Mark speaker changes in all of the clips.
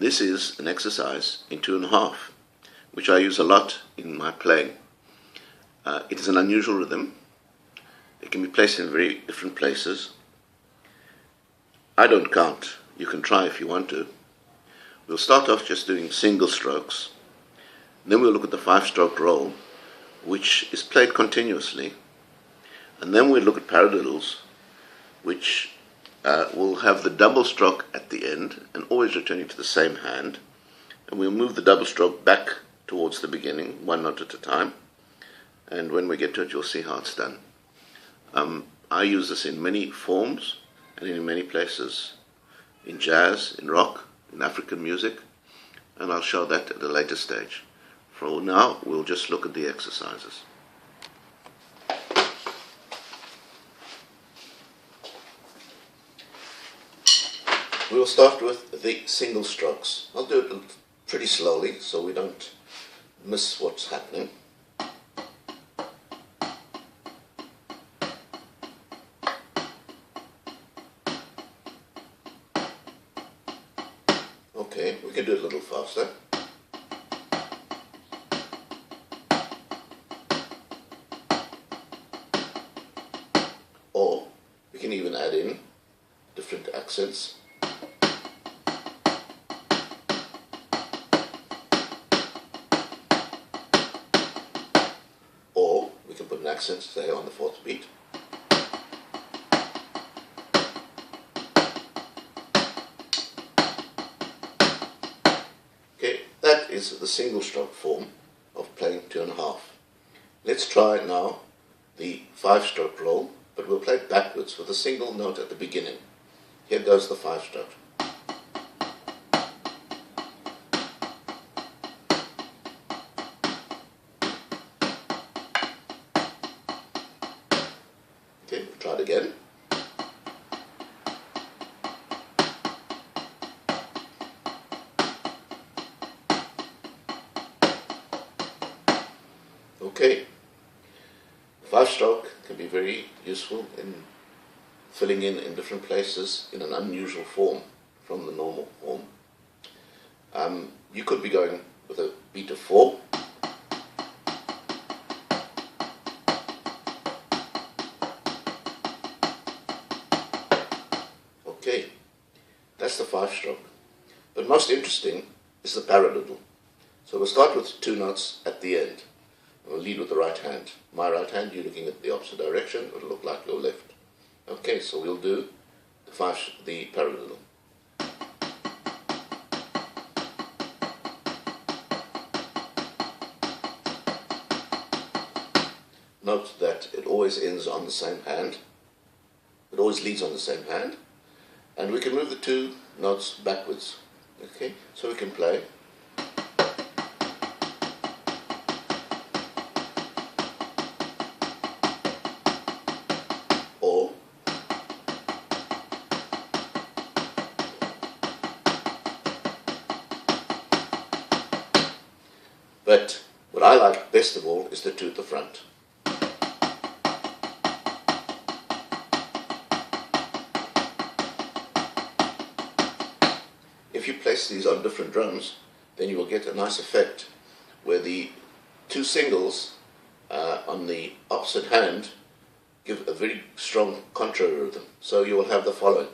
Speaker 1: This is an exercise in 2/2, which I use a lot in my playing. It is an unusual rhythm. It can be placed in very different places. I don't count. You can try if you want to. We'll start off just doing single strokes. Then we'll look at the 5-stroke roll, which is played continuously. And then we'll look at paradiddles, which will have the double stroke at the end and always returning to the same hand. And we'll move the double stroke back towards the beginning, one note at a time. And when we get to it, you'll see how it's done. I use this in many forms and in many places, in jazz, in rock, in African music, and I'll show that at a later stage. For now, we'll just look at the exercises. We'll start with the single strokes. I'll do it pretty slowly so we don't miss what's happening. Okay, we can do it a little faster. Or we can even add in different accents. Or we can put an accent, say, on the 4th beat. That is the single stroke form of playing 2/2. Let's try now the 5-stroke roll, but we'll play it backwards with a single note at the beginning. Here goes the 5-stroke. Okay, we'll try it again. Okay, 5-stroke can be very useful in filling in different places in an unusual form from the normal form. You could be going with a beat of 4. Okay, that's the 5-stroke. But most interesting is the paradiddle. So we'll start with 2 notes at the end. We'll lead with the right hand. My right hand, you're looking at the opposite direction, it'll look like your left. Okay, so we'll do the paradiddle. Note that it always ends on the same hand. It always leads on the same hand. And we can move the 2 notes backwards. Okay, so we can play. But what I like best of all is the 2 at the front. If you place these on different drums, then you will get a nice effect where the 2 singles on the opposite hand give a very strong contra rhythm. So you will have the following.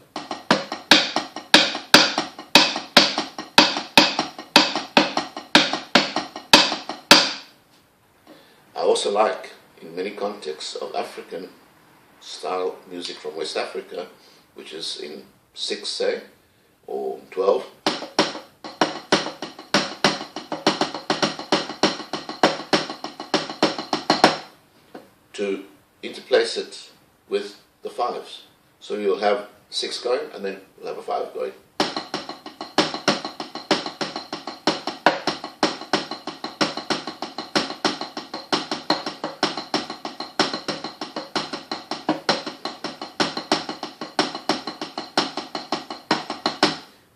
Speaker 1: I also like, in many contexts of African style music from West Africa, which is in 6, say, or 12, to interplace it with the 5s. So you'll have 6 going, and then you'll have a 5 going.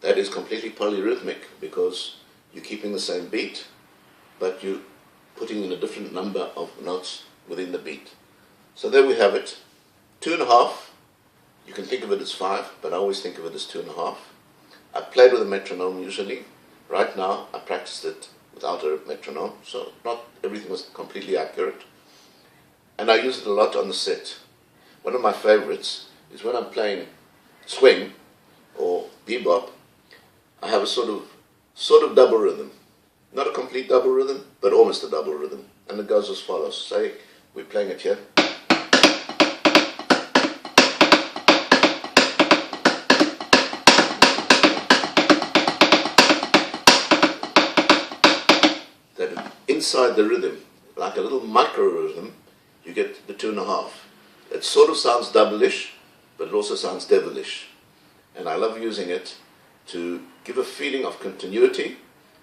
Speaker 1: That is completely polyrhythmic because you're keeping the same beat, but you're putting in a different number of notes within the beat. So there we have it. 2/2. You can think of it as 5, but I always think of it as 2/2. I played with a metronome usually, Right now, I practiced it without a metronome, so not everything was completely accurate. And I use it a lot on the set. One of my favorites is when I'm playing swing or bebop, I have a sort of double rhythm. Not a complete double rhythm, but almost a double rhythm. And it goes as follows. Say, we're playing it here. That inside the rhythm, like a little micro rhythm, you get the 2.5. It sort of sounds double-ish, but it also sounds devilish. And I love using it to give a feeling of continuity,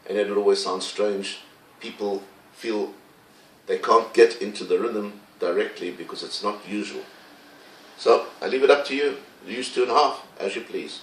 Speaker 1: and yet it always sounds strange. People feel they can't get into the rhythm directly because it's not usual. So I leave it up to you. Use 2.5 as you please.